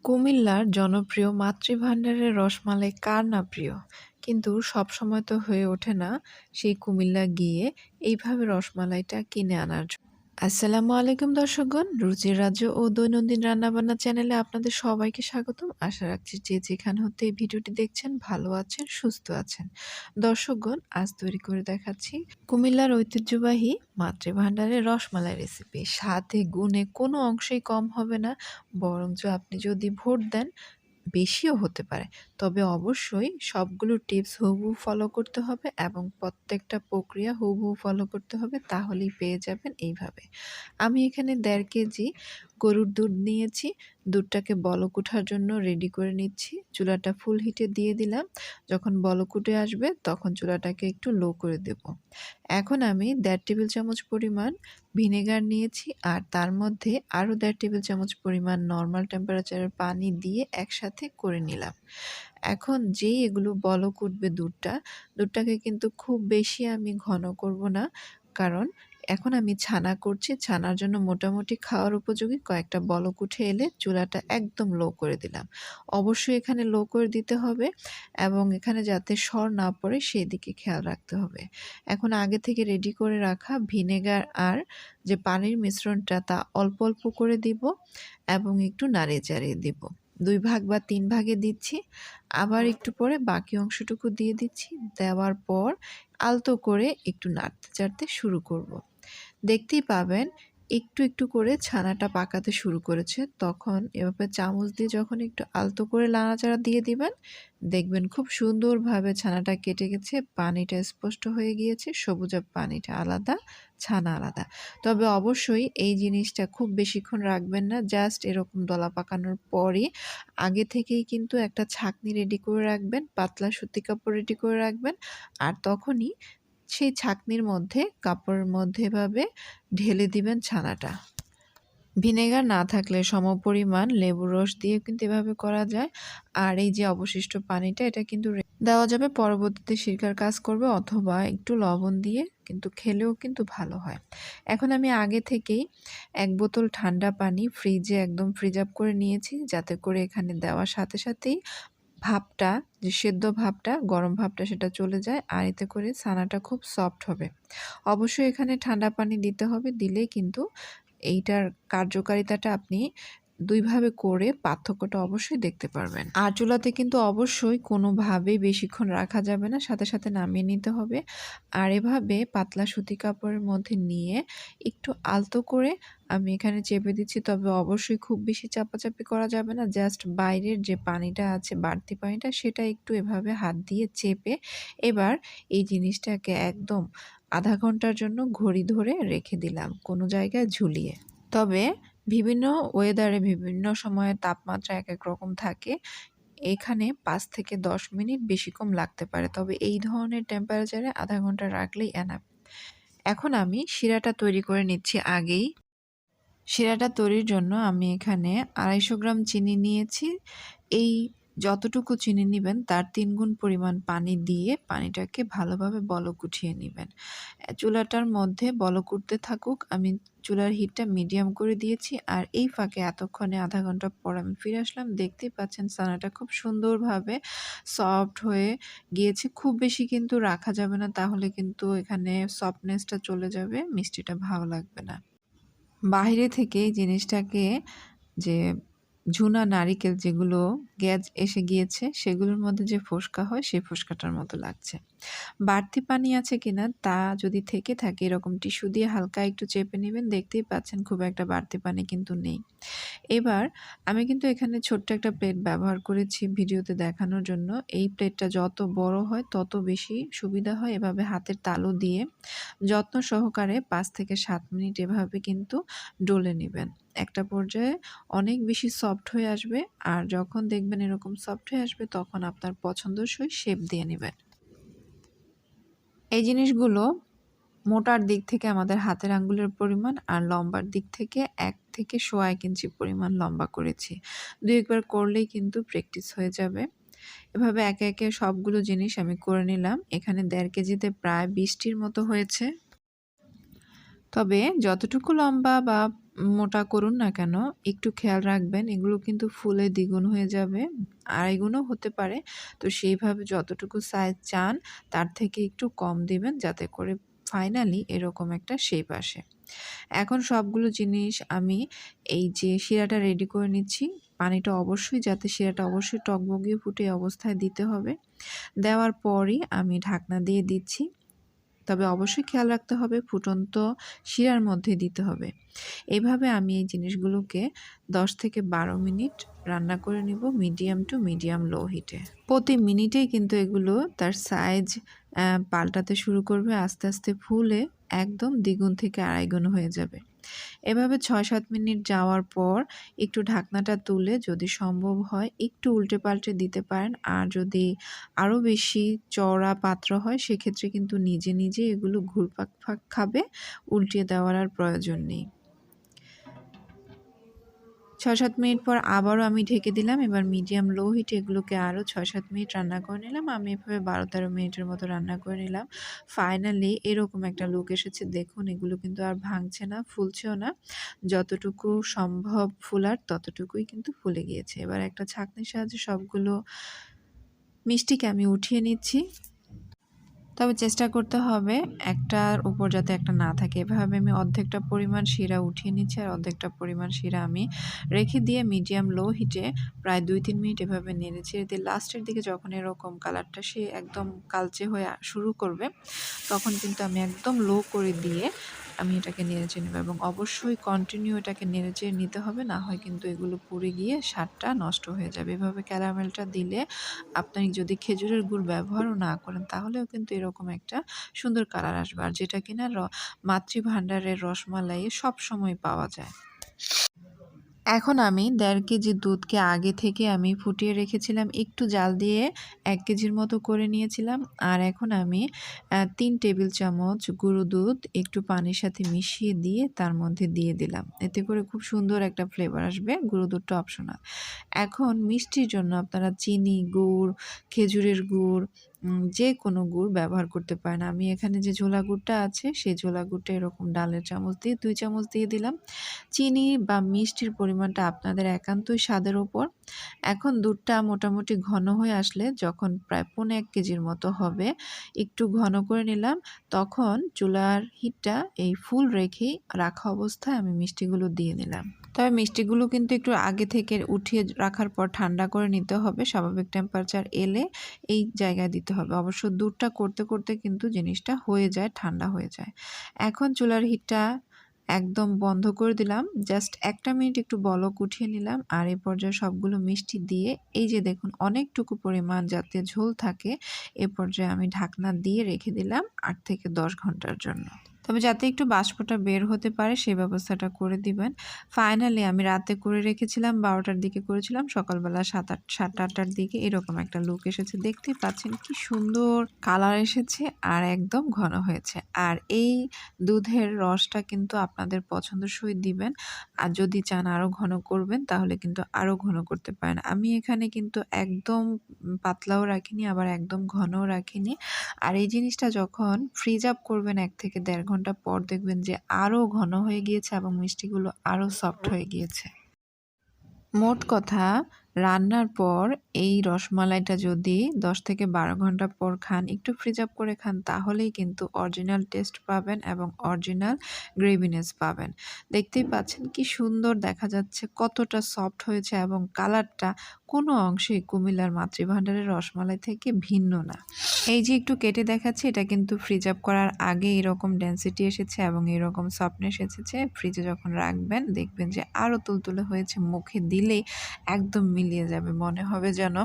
কুমিল্লার জনপ্রিয় মাতৃভান্ডারের রসমালাই কার না প্রিয়? কিন্তু সবসময় তো হয়ে ওঠে না সেই কুমিল্লা গিয়ে এইভাবে রসমালাইটা কিনে আনার জন্য। আসসালামু আলাইকুম দর্শকগণ, রুচির রাজ্য ও দৈনন্দিন রান্নাবান্না চ্যানেলে আপনাদের সবাইকে স্বাগতম। আশা রাখছি যে যেখানে হতে এই ভিডিওটি দেখছেন ভালো আছেন, সুস্থ আছেন। দর্শকগণ, আজ তৈরি করে দেখাচ্ছি কুমিল্লার ঐতিহ্যবাহী মাতৃভান্ডারের রসমালাই রেসিপি। স্বাদে গুণে কোনো অংশেই কম হবে না, বরঞ্চ আপনি যদি ভোট দেন বেশিও হতে পারে। তবে অবশ্যই সবগুলো টিপস হুবহু ফলো করতে হবে এবং প্রত্যেকটা প্রক্রিয়া হুবহু ফলো করতে হবে, তাহলেই পেয়ে যাবেন এইভাবে। আমি এখানে ১.৫ কেজি গরুর দুধ নিয়েছি। দুধটাকে বলক ওঠার জন্য রেডি করে নিচ্ছি। চুলাটা ফুল হিটে দিয়ে দিলাম। যখন বলক উঠে আসবে তখন চুলাটাকে একটু লো করে দেব। এখন আমি ১.৫ টেবিল চামচ পরিমাণ ভিনেগার নিয়েছি আর তার মধ্যে আরও ১.৫ টেবিল চামচ পরিমাণ নরমাল টেম্পারেচারের পানি দিয়ে একসাথে করে নিলাম। এখন যেই এগুলো বলক উঠবে দুধটাকে কিন্তু খুব বেশি আমি ঘন করব না। কারণ এখন আমি ছানা করছি। ছানার জন্য মোটামুটি খাওয়ার উপযোগী কয়েকটা বলক উঠে এলে চুলাটা একদম লো করে দিলাম। অবশ্যই এখানে লো করে দিতে হবে এবং এখানে যাতে সর না পড়ে সেদিকে খেয়াল রাখতে হবে। এখন আগে থেকে রেডি করে রাখা ভিনেগার আর যে পানির মিশ্রণটা তা অল্প অল্প করে দিব এবং একটু নাড়িয়ে-চাড়িয়ে দিব। ২ ভাগ বা ৩ ভাগে দিচ্ছি। আবার একটু পরে বাকি অংশটুকু দিয়ে দিচ্ছি। দেওয়ার পর আলতো করে একটু নাড়তে-চাড়তে শুরু করব। দেখতেই পাবেন একটু একটু করে ছানাটা পাকাতে শুরু করেছে। তখন এভাবে চামচ দিয়ে যখন একটু আলতো করে নাড়াচাড়া দিয়ে দিবেন, দেখবেন খুব সুন্দরভাবে ছানাটা কেটে গেছে, পানিটা স্পষ্ট হয়ে গিয়েছে, সবুজাব পানিটা আলাদা, ছানা আলাদা। তবে অবশ্যই এই জিনিসটা খুব বেশিক্ষণ রাখবেন না। জাস্ট এরকম দলা পাকানোর পরই আগে থেকেই কিন্তু একটা ছাঁকনি রেডি করে রাখবেন, পাতলা সুতি কাপড় রেডি করে রাখবেন। আর তখনই সেই ছাঁকনির মধ্যে কাপড়ের মধ্যে এভাবে ঢেলে দিবেন ছানাটা। ভিনেগার না থাকলে সমপরিমাণ লেবুর রস দিয়েও কিন্তু এভাবে করা যায়। আর এই যে অবশিষ্ট পানিটা এটা কিন্তু দেওয়া যাবে, পরবর্তীতে সিরকার কাজ করবে, অথবা একটু লবণ দিয়ে কিন্তু খেলেও কিন্তু ভালো হয়। এখন আমি আগে থেকেই ১ বোতল ঠান্ডা পানি ফ্রিজে একদম ফ্রিজ আপ করে নিয়েছি, যাতে করে এখানে দেওয়ার সাথে সাথেই ভাপটা, যে সেদ্ধ ভাপটা, গরম ভাপটা সেটা চলে যায় আর এতে করে ছানাটা খুব সফট হবে। অবশ্যই এখানে ঠান্ডা পানি দিতে হবে, দিলেই কিন্তু এইটার কার্যকারিতাটা আপনি ২ ভাবে করে পার্থক্যটা অবশ্যই দেখতে পারবেন। আর চুলাতে কিন্তু অবশ্যই কোনোভাবেই বেশিক্ষণ রাখা যাবে না, সাথে সাথে নামিয়ে নিতে হবে। আর এভাবে পাতলা সুতি কাপড়ের মধ্যে নিয়ে একটু আলতো করে আমি এখানে চেপে দিচ্ছি। তবে অবশ্যই খুব বেশি চাপাচাপি করা যাবে না। জাস্ট বাইরের যে পানিটা আছে, বাড়তি পানিটা, সেটা একটু এভাবে হাত দিয়ে চেপে এবার এই জিনিসটাকে একদম আধা ঘন্টার জন্য ঘড়ি ধরে রেখে দিলাম কোনো জায়গায় ঝুলিয়ে। তবে বিভিন্ন ওয়েদারে বিভিন্ন সময়ে তাপমাত্রা একেক রকম থাকে। এখানে ৫ থেকে ১০ মিনিট বেশি কম লাগতে পারে। তবে এই ধরনের টেম্পারেচারে আধা ঘন্টা রাখলেই এনাফ। এখন আমি শিরাটা তৈরি করে নিচ্ছি আগেই। শিরাটা তৈরির জন্য আমি এখানে ২৫০ গ্রাম চিনি নিয়েছি। এই যতটুকু চিনি নিবেন তার ৩ গুণ পরিমাণ পানি দিয়ে পানিটাকে ভালোভাবে বলক উঠিয়ে নিবেন। চুলাটার মধ্যে বলক উঠতে থাকুক। আমি চুলার হিটটা মিডিয়াম করে দিয়েছি আর এই ফাঁকে এতক্ষণে আধা ঘন্টা পর আমি ফিরে আসলাম। দেখতেই পাচ্ছেন ছানাটা খুব সুন্দরভাবে সফট হয়ে গিয়েছে। খুব বেশি কিন্তু রাখা যাবে না, তাহলে কিন্তু এখানে সফটনেসটা চলে যাবে, মিষ্টিটা ভালো লাগবে না। বাহিরে থেকে এই জিনিসটাকে, যে ঝুনা নারিকেল যেগুলো গ্যাজ এসে গিয়েছে সেগুলোর মধ্যে যে ফোসকা হয় সেই ফোসকাটার মতো লাগছে। বাড়তি পানি আছে কিনা তা যদি থেকে থাকে এরকম টিস্যু দিয়ে হালকা একটু চেপে নেবেন। দেখতেই পাচ্ছেন খুব একটা বাড়তি পানি কিন্তু নেই। এবার আমি কিন্তু এখানে ছোট্ট একটা প্লেট ব্যবহার করেছি ভিডিওতে দেখানোর জন্য। এই প্লেটটা যত বড় হয় তত বেশি সুবিধা হয়। এভাবে হাতের তালু দিয়ে যত্ন সহকারে ৫ থেকে ৭ মিনিট এভাবে কিন্তু ডলে নেবেন। একটা পর্যায়ে অনেক বেশি সফট হয়ে আসবে। আর যখন দেখবেন এরকম সফট হয়ে আসবে তখন আপনার পছন্দসই শেপ দিয়ে নেবেন। এই জিনিসগুলো মোটার দিক থেকে আমাদের হাতের আঙ্গুলের পরিমাণ আর লম্বার দিক থেকে ১ থেকে সোয়া ১ ইঞ্চি পরিমাণ লম্বা করেছি। ২-১ বার করলেই কিন্তু প্র্যাকটিস হয়ে যাবে। এভাবে একে একে সবগুলো জিনিস আমি করে নিলাম। এখানে ১.৫ কেজিতে প্রায় ২০টির মতো হয়েছে। তবে যতটুকু লম্বা বা মোটা করুন না কেন, একটু খেয়াল রাখবেন এগুলো কিন্তু ফুলে দ্বিগুণ হয়ে যাবে, আড়াই গুণও হতে পারে। তো সেইভাবে যতটুকু সাইজ চান তার থেকে একটু কম দিবেন, যাতে করে ফাইনালি এরকম একটা শেপ আসে। এখন সবগুলো জিনিস আমি এই যে শিরাটা রেডি করে নিচ্ছি। পানিটা অবশ্যই, যাতে শিরাটা অবশ্যই টগবগিয়ে ফুটে এই অবস্থায় দিতে হবে। দেওয়ার পরই আমি ঢাকনা দিয়ে দিচ্ছি। তবে অবশ্যই খেয়াল রাখতে হবে ফুটন্ত শিরার মধ্যে দিতে হবে। এভাবে আমি এই জিনিসগুলোকে ১০ থেকে ১২ মিনিট রান্না করে নিব মিডিয়াম টু মিডিয়াম লো হিটে। প্রতি মিনিটেই কিন্তু এগুলো তার সাইজ পাল্টাতে শুরু করবে। আস্তে, আস্তে ফুলে একদম দ্বিগুণ থেকে আড়াই গুণ হয়ে যাবে। এভাবে ৬-৭ মিনিট যাওয়ার পর একটু ঢাকনাটা তুলে যদি সম্ভব হয় একটু উল্টে-পাল্টে দিতে পারেন। আর যদি আরও বেশি চওড়া পাত্র হয় সেক্ষেত্রে কিন্তু নিজে, নিজে এগুলো ঘুরপাক খাবে, উল্টিয়ে দেওয়ার আর প্রয়োজন নেই। ৬-৭ মিনিট পর আবারও আমি ঢেকে দিলাম। এবার মিডিয়াম লো হিটে এগুলোকে আরও ৬-৭ মিনিট রান্না করে নিলাম। আমি এভাবে ১২-১৩ মিনিটের মতো রান্না করে নিলাম। ফাইনালি এরকম একটা লুক এসেছে। দেখুন এগুলো কিন্তু আর ভাঙছে না, ফুলছেও না। যতটুকু সম্ভব ফুলার ততটুকুই কিন্তু ফুলে গিয়েছে। এবার একটা ছাঁকনির সাহায্যে সবগুলো মিষ্টিকে আমি উঠিয়ে নিচ্ছি। তবে চেষ্টা করতে হবে একটার উপর যাতে একটা না থাকে। এভাবে আমি অর্ধেকটা পরিমাণ শিরা উঠিয়ে নিচ্ছি আর অর্ধেকটা পরিমাণ শিরা আমি রেখে দিয়ে মিডিয়াম লো হিটে প্রায় ২-৩ মিনিট এভাবে নেড়েচেড়ে দিয়ে লাস্টের দিকে যখন এরকম কালারটা সে একদম কালচে হয়ে শুরু করবে, তখন কিন্তু আমি একদম লো করে দিয়ে আমি এটাকে নেড়েচেড়ে নেব এবং অবশ্যই কন্টিনিউ এটাকে নেড়েচেড়ে নিতে হবে, না হয় কিন্তু এগুলো পুড়ে গিয়ে স্বাদটা নষ্ট হয়ে যাবে। এভাবে ক্যারামেলটা দিলে আপনি যদি খেজুরের গুড় ব্যবহারও না করেন তাহলেও কিন্তু এরকম একটা সুন্দর কালার আসবে, আর যেটা কিনা মাতৃভাণ্ডারের রসমালাইয়ে সবসময় পাওয়া যায়। এখন আমি ১.৫ কেজি দুধকে আগে থেকে আমি ফুটিয়ে রেখেছিলাম। একটু জাল দিয়ে ১ কেজির মতো করে নিয়েছিলাম। আর এখন আমি ৩ টেবিল চামচ গুঁড়ো দুধ একটু পানির সাথে মিশিয়ে দিয়ে তার মধ্যে দিয়ে দিলাম। এতে করে খুব সুন্দর একটা ফ্লেভার আসবে। গুঁড়ো দুধটা অপশনাল। এখন মিষ্টির জন্য আপনারা চিনি, গুড়, খেজুরের গুড়, যেকোনো গুড় ব্যবহার করতে পারেন। আমি এখানে যে ঝোলা গুড়টা আছে সেই ঝোলা গুড়টা এরকম ডালের চামচ দিয়ে ২ চামচ দিয়ে দিলাম। চিনি বা মিষ্টির পরিমাণটা আপনাদের একান্তই স্বাদের উপর। এখন দুধটা মোটামুটি ঘন হয়ে আসলে, যখন প্রায় ১.৫ কেজির মতো হবে, একটু ঘন করে নিলাম। তখন চুলার হিটটা এই ফুল রেখেই রাখা অবস্থায় আমি মিষ্টিগুলো দিয়ে নিলাম। তবে মিষ্টিগুলো কিন্তু একটু আগে থেকে উঠিয়ে রাখার পর ঠান্ডা করে নিতে হবে। স্বাভাবিক টেম্পারেচার এলে এই জায়গায় দিতে হবে। অবশ্য দুধটা করতে, করতে কিন্তু জিনিসটা হয়ে যায়, ঠান্ডা হয়ে যায়। এখন চুলার হিটটা একদম বন্ধ করে দিলাম। জাস্ট ১ টা মিনিট একটু বলক উঠিয়ে নিলাম। আর এই পর্যায়ে সবগুলো মিষ্টি দিয়ে এই যে দেখুন অনেকটুকু পরিমাণ যাতে ঝোল থাকে, এ পর্যায়ে আমি ঢাকনা দিয়ে রেখে দিলাম ৮ থেকে ১০ ঘন্টার জন্য। তবে যাতে একটু বাষ্পটা বের হতে পারে সেই ব্যবস্থাটা করে দিবেন। ফাইনালি আমি রাতে করে রেখেছিলাম, ১২ টার দিকে করেছিলাম, সকালবেলা ৭-৮ টার দিকে এরকম একটা লুক এসেছে। দেখতেই পাচ্ছেন কি সুন্দর কালার এসেছে আর একদম ঘন হয়েছে। আর এই দুধের রসটা কিন্তু আপনাদের পছন্দসই দিবেন। আর যদি চান আরও ঘন করবেন তাহলে কিন্তু আরও ঘন করতে পারেন। আমি এখানে কিন্তু একদম পাতলাও রাখিনি আবার একদম ঘনও রাখিনি। আর এই জিনিসটা যখন ফ্রিজ আপ করবেন ১ থেকে ১.৫ ঘন্টা পর দেখবেন যে আরও ঘন হয়ে গিয়েছে এবং মিষ্টিগুলো আরও সফট হয়ে গিয়েছে। মোট কথা, রান্নার পর এই রসমালাইটা যদি ১০ থেকে ১২ ঘন্টা পর খান, একটু ফ্রিজ আপ করে খান, তাহলেই কিন্তু অরিজিনাল টেস্ট পাবেন এবং অরিজিনাল গ্রেভিনেস পাবেন। দেখতেই পাচ্ছেন কি সুন্দর দেখা যাচ্ছে, কতটা সফট হয়েছে এবং কালারটা কোনো অংশেই কুমিল্লার মাতৃভাণ্ডারের রসমালাই থেকে ভিন্ন না। এই যে একটু কেটে দেখাচ্ছি, এটা কিন্তু ফ্রিজ আপ করার আগে এরকম ডেনসিটি এসেছে এবং এরকম সফটনেস এসেছে। ফ্রিজে যখন রাখবেন দেখবেন যে আরও তুলতুলে হয়েছে, মুখে দিলেই একদম মিলিয়ে যাবে। মনে হবে যেন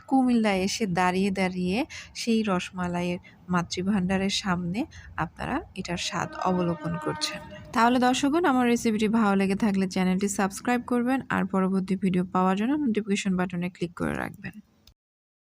কুমিল্লায় এসে দাঁড়িয়ে, দাঁড়িয়ে সেই রসমালাইয়ের মাতৃভাণ্ডারের সামনে আপনারা এটার স্বাদ অবলোকন করছেন। তাহলে দর্শকগণ, আমার রেসিপিটি ভালো লেগে থাকলে চ্যানেলটি সাবস্ক্রাইব করবেন আর পরবর্তী ভিডিও পাওয়ার জন্য নোটিফিকেশন বাটনে ক্লিক করে রাখবেন।